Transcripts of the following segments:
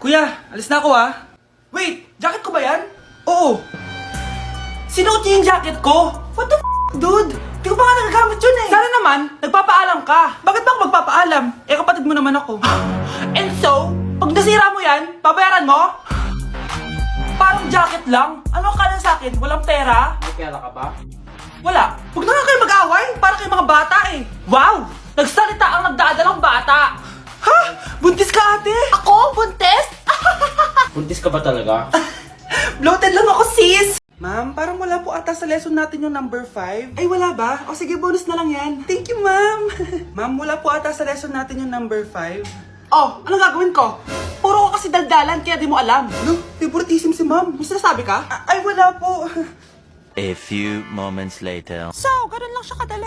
Kuya, alis na ako Wait, jacket ko ba yan? Oo. Sinuot niyo yung jacket ko? What the dude? Di ko pa nga nagagamit yun Sana naman, nagpapaalam ka. Bakit ba ako magpapaalam? Kapatid mo naman ako. And so, pag nasira mo yan, babayaran mo? Parang jacket lang. Ano ka na sa akin? Walang pera? May pera ka ba? Wala. Huwag na nga kayo mag-away. Para kayo mga bata Wow! Nagsalita ang nagdadalang bata. Ha? Buntis ka ate? Ako? Buntis? Buntis ka ba talaga? Bloated lang ako sis. Ma'am, parang wala po ata sa lesson natin yung number 5. Ay, wala ba? O sige, bonus na lang yan. Thank you, ma'am. Ma'am, wala po ata sa lesson natin yung number 5. Oh, anong gagawin ko? Puro ko kasi daldalan, kaya di mo alam. Ano? Favoritism si ma'am. May sinasabi ka? Ay, wala po. A few moments later. So, ganun lang siya kadali.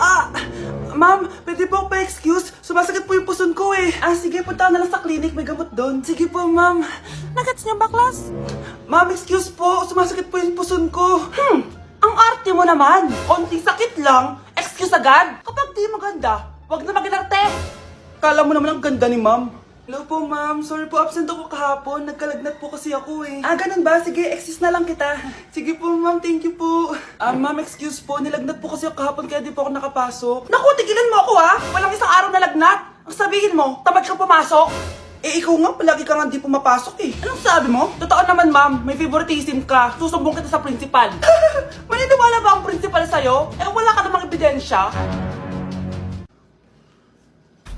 Ma'am, pwede po pa-excuse? Sumasakit po yung puson ko sige, punta na lang sa clinic, may gamot doon. Sige po, ma'am. Nagets niyo ba, class? Ma'am, excuse po, sumasakit po yung puson ko. Ang arte mo naman. Konting sakit lang, excuse agad. Kapag di maganda, wag na mag-inarte. Kala mo naman ang ganda ni ma'am. Hello po, ma'am. Sorry po, absent ako kahapon. Nagkalagnat po kasi ako ganun ba? Sige, excuse na lang kita. Sige po, ma'am. Thank you po. Ma'am, excuse po. Nilagnat po kasi ako kahapon kaya di po ako nakapasok. Naku, tigilan mo ako Walang isang araw na lagnat. Ang sabihin mo, tamad kang pumasok? Ikaw nga, palagi ka nga di pumapasok Anong sabi mo? Totoo naman, ma'am. May favoritism ka. Susumbong kita sa principal. Maniniwala ba ang principal sa'yo? Wala ka namang ebidensya.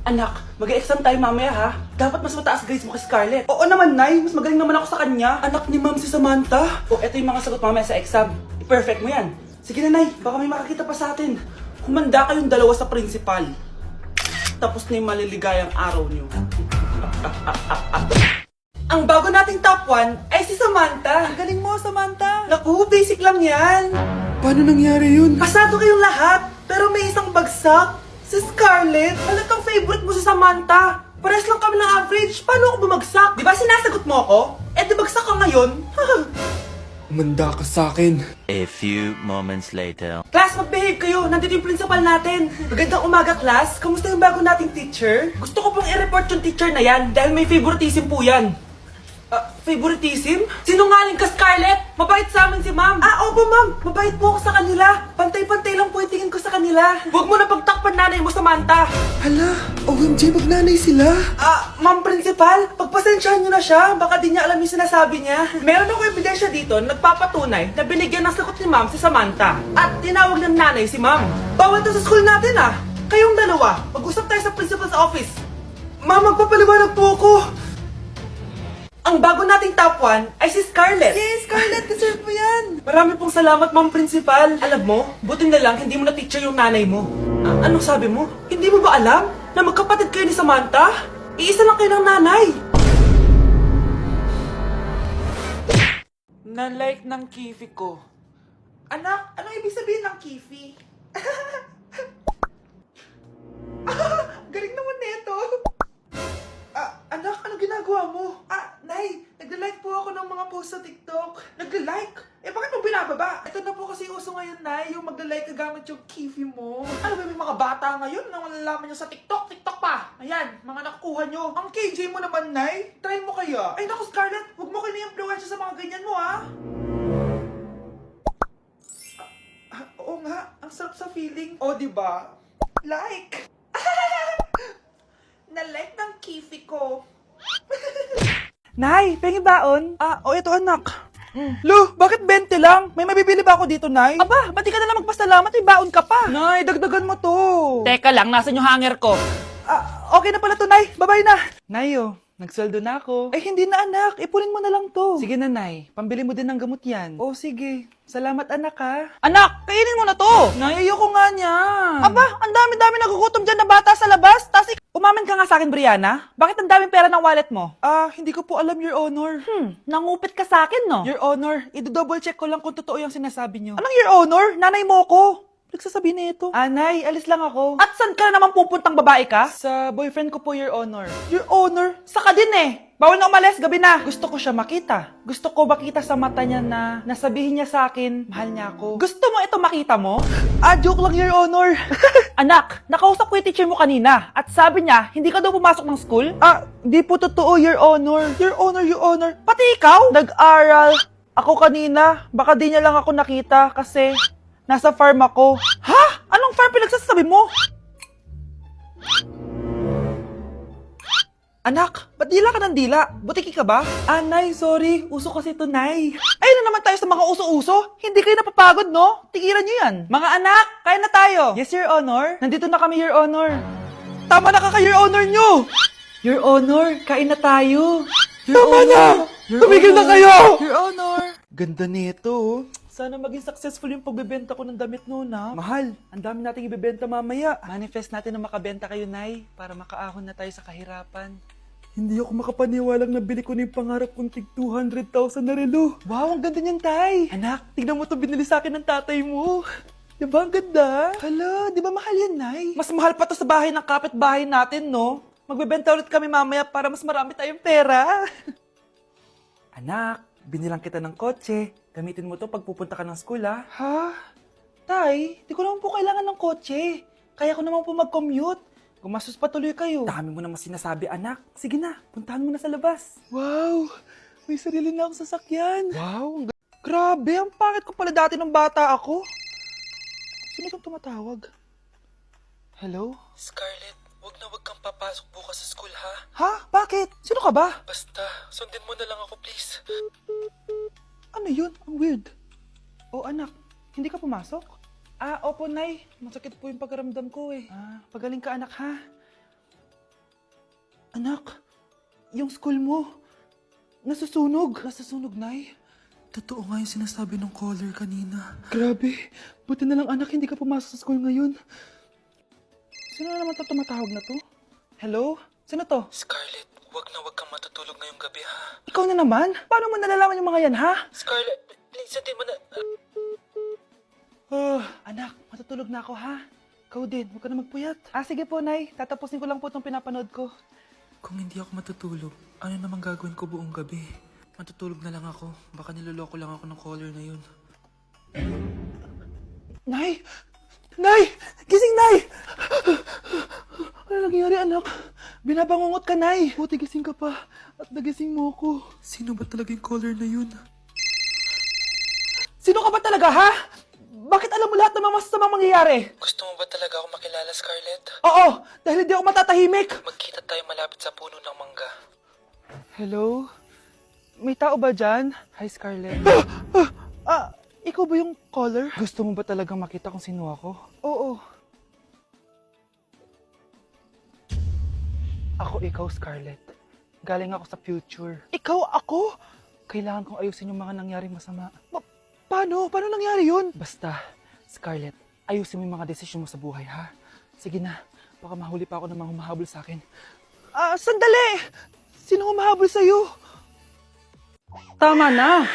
Anak, mag-e-exam tayo mamaya Dapat mas mataas grades mo kay Scarlett. Oo naman, Nay. Mas magaling naman ako sa kanya. Anak ni ma'am si Samantha. Eto yung mga sagot mamaya sa exam. I-perfect mo yan. Sige na, Nay. Baka may makakita pa sa atin. Humanda kayong dalawa sa principal. Tapos na yung maliligayang araw niyo. Ang bago nating top 1 ay si Samantha. Ang galing mo, Samantha. Naku, basic lang yan. Paano nangyari yun? Pasado kayong lahat, pero may isang bagsak. Si Scarlett, halatang favorite mo si Samantha. Pares lang kami ng average. Paano ako bumagsak? Di ba sinasagot mo ako? Di bagsak ka ngayon? Umanda ka sa akin. A few moments later. Class, mag-behave kayo. Nandito yung principal natin. Magandang umaga, class. Kamusta yung bago nating teacher? Gusto ko pong i-report yung teacher na yan dahil may favoritism po yan. Favoritism? Sinungaling ka, Scarlett! Mabait sa amin si ma'am! Opo ma'am! Mabait po ako sa kanila! Pantay-pantay lang po yung tingin ko sa kanila! Huwag mo na pagtakpan nanay mo, Samantha! Hala, OMG, magnanay sila. Ma'am principal, pagpasensyahan niyo na siya. Baka di niya alam yung sinasabi niya. Meron ako ebidensya dito na nagpapatunay na binigyan ng sagot ni ma'am si Samantha. At tinawag ng nanay si ma'am. Bawal to sa school natin Kayong dalawa, mag-usap tayo sa principal's office. Ma'am, magpapaliwanag po ako. Ang bago nating top 1 ay si Scarlett. Yes, Scarlett, deserve mo yan. Marami pong salamat, ma'am principal. Alam mo, buti na lang hindi mo na teacher yung nanay mo. Anong sabi mo? Hindi mo ba alam na magkapatid kayo ni Samantha? Iisa lang kayo ng nanay. Na-like ng kifi ko. Anak, anong ibig sabihin ng kifi? Galing naman nito. Anak, ano ginagawa mo? Nay, nagla-like po ako ng mga post sa TikTok. Nagla-like? Bakit mo binababa? Ito na po kasi uso ngayon, Nay, yung magla-like ka gamit yung kifi mo. Ano ba, may mga bata ngayon na malalaman nyo sa TikTok? TikTok pa! Ayan, mga nakukuha nyo. Ang KJ mo naman, Nay. Try mo kaya? Ay, naku, Scarlett, huwag mo kini-influensya sa mga ganyan mo, Oo nga, ang sarap sa feeling. Diba? Like! Na-like ng kifi ko. Nay, pengi baon? Ito anak. Lo, bakit 20 lang? May mabibili ba ako dito, Nay? Aba, ba't di ka na lang magpasalamat? May baon ka pa. Nay, dagdagan mo to. Teka lang, nasan yung hanger ko? Okay na pala to, Nay. Bye-bye na. Nay, nagsweldo na ako. Ay, hindi na anak. Ipunin mo na lang to. Sige na, Nay. Pambili mo din ng gamot yan. Sige. Salamat, anak, Anak, kainin mo na to. Nay, ayoko nga niya. Aba, ang dami-dami nagugutom dyan na bata sa labas. Tas umamin ka nga sa akin, Brianna. Bakit ang daming pera ng wallet mo? Hindi ko po alam, Your Honor. Nangupit ka sa akin, no? Your Honor, i-double check ko lang kung totoo yung sinasabi niyo. Anong Your Honor? Nanay mo ko. Nagsasabi na ito. Nay, alis lang ako. At saan ka na naman pupuntang babae ka? Sa boyfriend ko po, Your Honor. Your Honor? Saka din Bawal na umalis, gabi na. Gusto ko siya makita. Gusto ko makita sa mata niya na nasabihin niya sa akin, mahal niya ako. Gusto mo ito makita mo? Joke lang, Your Honor. Anak, nakausap ko yung teacher mo kanina at sabi niya, hindi ka daw pumasok ng school? Di po totoo, Your Honor. Your Honor. Pati ikaw? Nag-aral. Ako kanina, baka di niya lang ako nakita kasi nasa farm ako. Ha? Anong farm pinagsasabi mo? Anak, ba't dila ka ng dila? Butiki ka ba? Nay, sorry. Uso kasi ito, Nay. Ayun na naman tayo sa mga uso-uso. Hindi kayo napapagod, no? Tigilan nyo yan. Mga anak, kain na tayo. Yes, Your Honor. Nandito na kami, Your Honor. Tama na ka, Your Honor nyo. Your Honor, kain na tayo. Tama na! Tumigil na kayo! Your Honor. Ganda nito, oh. Sana maging successful yung pagbebenta ko ng damit noon, ha? Mahal, ang dami nating ibebenta mamaya. Manifest natin na makabenta kayo, Nay, para makaahon na tayo sa kahirapan. Hindi ako makapaniwalang nabili ko na yung pangarap kong tig 200,000 na relo. Wow, ang ganda niyan, Tay. Anak, tignan mo to binili sa akin ng tatay mo. Diba ang ganda? Hala, di ba mahal yan, Nay? Mas mahal pa to sa bahay ng kapitbahay natin, no? Magbebenta ulit kami mamaya para mas marami tayong pera. Anak, binilang kita ng kotse. Gamitin mo to pag pupunta ka ng school, ha? Ha? Tay, di ko naman po kailangan ng kotse. Kaya ko naman po mag-commute. Gumastos pa tuloy kayo. Dami mo naman sinasabi, anak. Sige na, puntahan mo na sa labas. Wow! May sarili na akong sasakyan. Wow! Grabe, ang pangit ko pala dati nung bata ako. Sino kang tumatawag? Hello? Scarlett, wag kang papasok bukas sa school, ha? Ha? Bakit? Sino ka ba? Basta, sundin mo na lang ako, please. Ano yun? Ang weird. Oh, anak, hindi ka pumasok? Opo, Nay. Masakit po yung pagkaramdam ko, eh. Pagaling ka, anak, ha? Anak, yung school mo, nasusunog. Nasusunog, Nay? Totoo nga yung sinasabi ng caller kanina. Grabe. Buti na lang, anak, hindi ka pumasok sa school ngayon. Sino na naman tumatawag na to? Hello? Sino to? Scarlett, wag kang matutulog ngayong gabi, ha? Ikaw na naman? Paano mo nalalaman yung mga yan, ha? Scarlett, please, sundin mo na... anak, matutulog na ako, ha? Ikaw din, huwag ka na magpuyat. Sige po, Nay. Tatapusin ko lang po itong pinapanood ko. Kung hindi ako matutulog, ano namang gagawin ko buong gabi? Matutulog na lang ako. Baka niloloko lang ako ng caller na yun. Nay! Nay! Gising, Nay! Ano nangyari, anak? Binabangungot ka, Nay. Buti gising ka pa. At nagising mo ako. Sino ba talaga yung caller na yun? Sino ka ba talaga, ha? Bakit alam mo lahat ng mga masasamang mangyayari? Gusto mo ba talaga ako makilala, Scarlett? Oo, dahil hindi ako matatahimik. Magkita tayo malapit sa puno ng mangga. Hello? May tao ba dyan? Hi, Scarlett. Ikaw ba yung caller? Gusto mo ba talagang makita kung sino ako? Oo. Ako ikaw, Scarlett. Galing ako sa future. Ikaw ako? Kailangan kong ayusin yung mga nangyaring masama. Paano? Paano nangyari yun? Basta, Scarlett, ayusin mo yung mga desisyon mo sa buhay, ha? Sige na, baka mahuli pa ako ng mga humahabol sa akin. Sandali! Sino humahabol sa'yo? Tama na!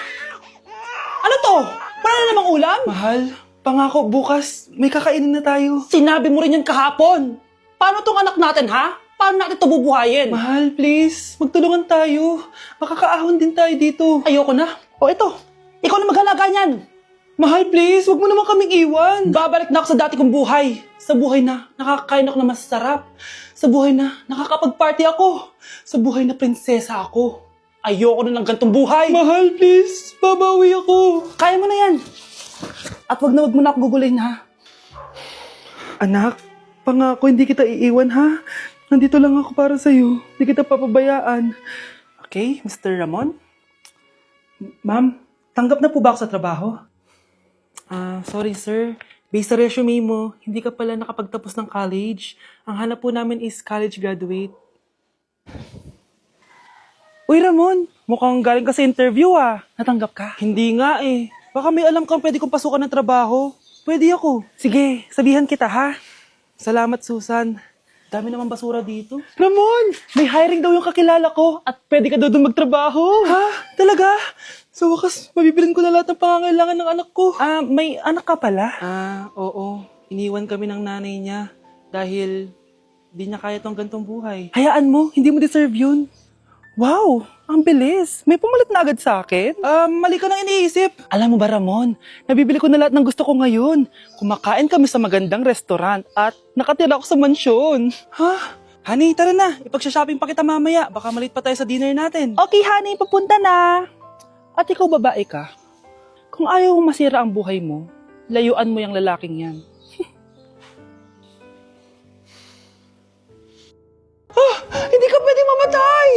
Ano to? Para na namang ulam? Mahal, pangako bukas, may kakainin na tayo. Sinabi mo rin yan kahapon. Paano tong anak natin, ha? Paano natin ito bubuhayin? Mahal, please, magtulungan tayo. Makakaahon din tayo dito. Ayoko na. O ito, ikaw na maghalaga niyan. Mahal, please, wag mo naman kaming iwan. Babalik na ako sa dati kong buhay. Sa buhay na nakakain ako na masarap. Sa buhay na nakakapag-party ako. Sa buhay na prinsesa ako. Ayoko na ng gantong buhay. Mahal, please, babawi ako. Kaya mo na yan. At wag na ako gugulin, ha? Anak, pangako hindi kita iiwan, ha? Nandito lang ako para sa'yo. Hindi kita papabayaan. Okay, Mr. Ramon? Ma'am, tanggap na po ba ako sa trabaho? Sorry sir. Based sa resume mo, hindi ka pala nakapagtapos ng college. Ang hanap po namin is college graduate. Uy Ramon, mukhang galing ka sa interview Natanggap ka? Hindi nga eh. Baka may alam kang pwede kong pasukan ng trabaho. Pwede ako. Sige, sabihan kita ha. Salamat Susan. Dami naman basura dito. Ramon! May hiring daw yung kakilala ko at pwede ka daw doon magtrabaho. Ha? Talaga? Sa wakas, mabibilin ko na lahat ng pangangailangan ng anak ko. May anak ka pala? Oo. Iniwan kami ng nanay niya dahil di niya kaya tong gantong buhay. Hayaan mo, hindi mo deserve yun. Wow, ang bilis. May pumalit na agad sa akin. Mali ka nang iniisip. Alam mo ba, Ramon, nabibili ko na lahat ng gusto ko ngayon. Kumakain kami sa magandang restaurant at nakatira ako sa mansyon. Ha? Honey, tara na. Ipag-shopping pa kita mamaya. Baka malit pa tayo sa dinner natin. Okay, honey, papunta na. At ikaw, babae ka. Kung ayaw mong masira ang buhay mo, layuan mo yung lalaking yan. Hindi ka pwedeng mamatay!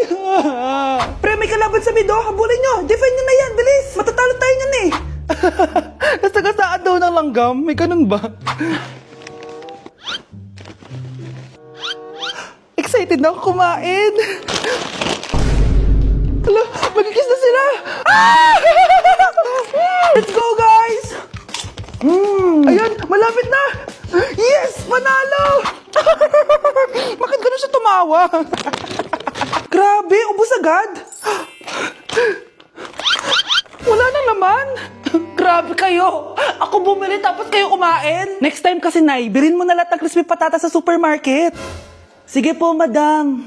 Pre, may kalaban sa mido. Habulin nyo. Defend nyo na yan. Bilis. Matatalo tayo nyan eh. Nasagasaan daw ng langgam. May ganun ba? Excited na ako kumain. Hala, magkikis na sila. Ah! Let's go, guys! Ayan, malapit na! Yes! Panalo! Bakit ganun siya tumawa? Grabe, ubos agad! Wala na naman! Grabe kayo! Ako bumili tapos kayo kumain! Next time kasi, Nay, bilhin mo na lahat ng crispy patata sa supermarket. Sige po, madam.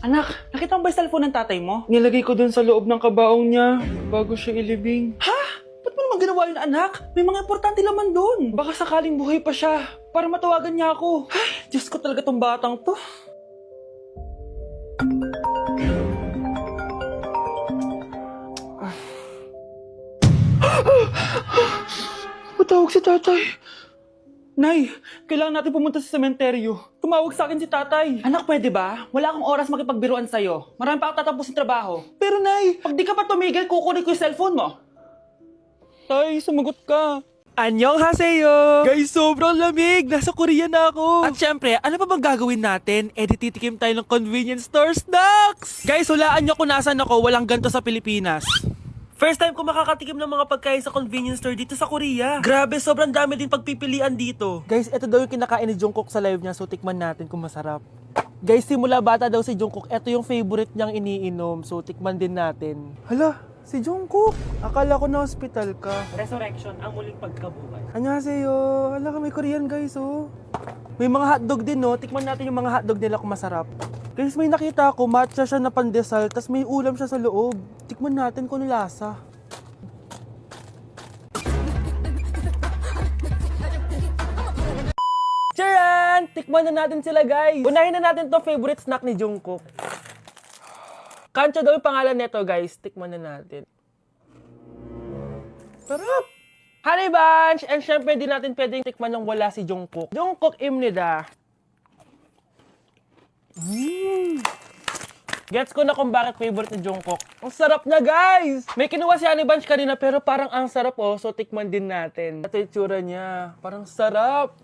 Anak, nakita mo ba yung cellphone ng tatay mo? Nilagay ko dun sa loob ng kabaong niya bago siya ilibing. Ha? Ba't mo naman ginawa yun, anak? May mga importante laman dun. Baka sakaling buhay pa siya para matawagan niya ako. Ay, Diyos ko talaga tong batang to. Matawag si tatay. Nay, kailangan natin pumunta sa sementeryo. Tumawag sa akin si tatay. Anak, pwede ba? Wala akong oras makipagbiruan sa'yo. Marami pa ako tatapos ng trabaho. Pero Nay, pag di ka pa tumigil, kukunin ko yung cellphone mo. Tay, sumagot ka. Annyeonghaseyo! Guys, sobrang lamig! Nasa Korea na ako! At syempre, ano pa bang gagawin natin? Titikim tayo ng convenience store snacks! Guys, hulaan nyo kung nasan ako, walang ganito sa Pilipinas. First time ko makakatikim ng mga pagkain sa convenience store dito sa Korea. Grabe, sobrang dami din pagpipilian dito. Guys, ito daw yung kinakain ni Jungkook sa live niya, so tikman natin kung masarap. Guys, simula bata daw si Jungkook, ito yung favorite niyang iniinom, so tikman din natin. Hala, si Jungkook! Akala ko na hospital ka. Resurrection, ang muling pagkabuhay. Annyeonghaseyo! Hala ka, may Korean guys, oh. May mga hotdog din, no? Tikman natin yung mga hotdog nila kung masarap. Guys, may nakita ako, matcha siya na pandesal, tas may ulam siya sa loob. Tikman natin kung ano lasa. Charan! Tikman na natin sila, guys. Unahin na natin to favorite snack ni Jungkook. Kancha daw yung pangalan nito, guys. Tikman na natin. Sarap! Honey Bunch! And syempre, di natin pwedeng tikman nang wala si Jungkook. Jungkook imnida. Gets ko na kung bakit favorite ni Jungkook. Ang sarap na, guys! May kinuha si Honey Bunch kanina pero parang ang sarap, oh. So, tikman din natin. Ito yung tsura niya. Parang sarap.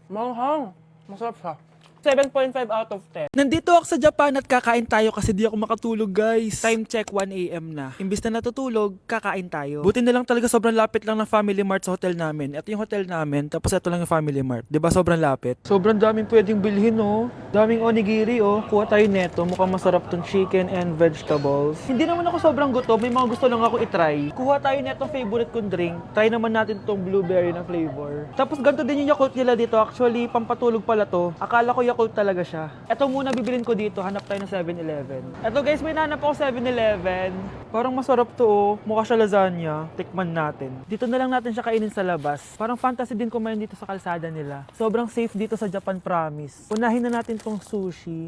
Manghang. Masarap siya. 7.5 out of 10. Nandito ako sa Japan at kakain tayo kasi di ako makatulog, guys. Time check, 1 AM na. Imbis na natutulog, kakain tayo. Buti na lang talaga sobrang lapit lang ng Family Mart sa hotel namin. Ito yung hotel namin, tapos ito lang yung Family Mart. Diba sobrang lapit? Sobrang daming pwedeng bilhin, oh. Daming onigiri, oh. Kuha tayo neto. Mukhang masarap tong chicken and vegetables. Hindi naman ako sobrang gutom. May mga gusto lang ako itry. Kuha tayo netong favorite kong drink. Try naman natin tong blueberry na flavor. Tapos ganito din yung Yakult nila dito. Actually, pampatulog pala to. Akala ko Yakult talaga siya. Ito muna bibilin ko dito. Hanap tayo ng 7-Eleven. Ito guys, may nahanap ako 7-Eleven. Parang masarap to, oh. Mukha siya lasagna. Tikman natin. Dito na lang natin siya kainin sa labas. Parang fantasy din kumain dito sa kalsada nila. Sobrang safe dito sa Japan, promise. Unahin na natin tong sushi.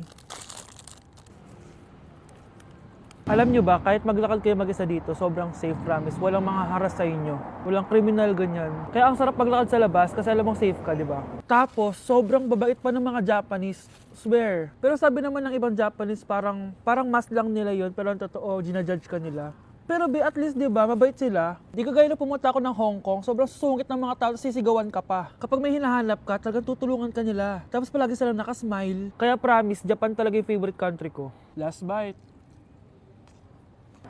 Alam nyo ba, kahit maglakad kayo mag-isa dito, sobrang safe, promise. Walang mga haras sa inyo. Walang kriminal, ganyan. Kaya ang sarap maglakad sa labas kasi alam mong safe ka, di ba? Tapos, sobrang babait pa ng mga Japanese. Swear. Pero sabi naman ng ibang Japanese, parang mas lang nila yon, pero ang totoo, ginajudge ka nila. Pero at least, di ba, mabait sila. Di ka gaya na pumunta ako ng Hong Kong, sobrang susungit ng mga tao, sisigawan ka pa. Kapag may hinahanap ka, talagang tutulungan ka nila. Tapos palagi sila nakasmile. Kaya promise, Japan talaga yung favorite country ko. Last bite.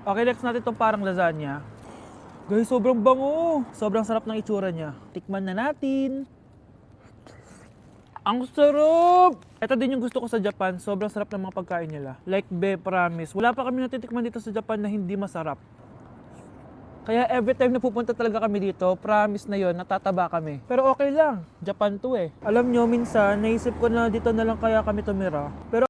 Okay, next natin itong parang lasagna. Guys, sobrang bango. Sobrang sarap ng itsura niya. Tikman na natin. Ang sarap! Ito din yung gusto ko sa Japan, sobrang sarap ng mga pagkain nila. Like be, promise. Wala pa kami natitikman dito sa Japan na hindi masarap. Kaya every time na pupunta talaga kami dito, promise na yon, natataba kami. Pero okay lang, Japan to eh. Alam nyo, minsan, naisip ko na dito na lang kaya kami tumira. Pero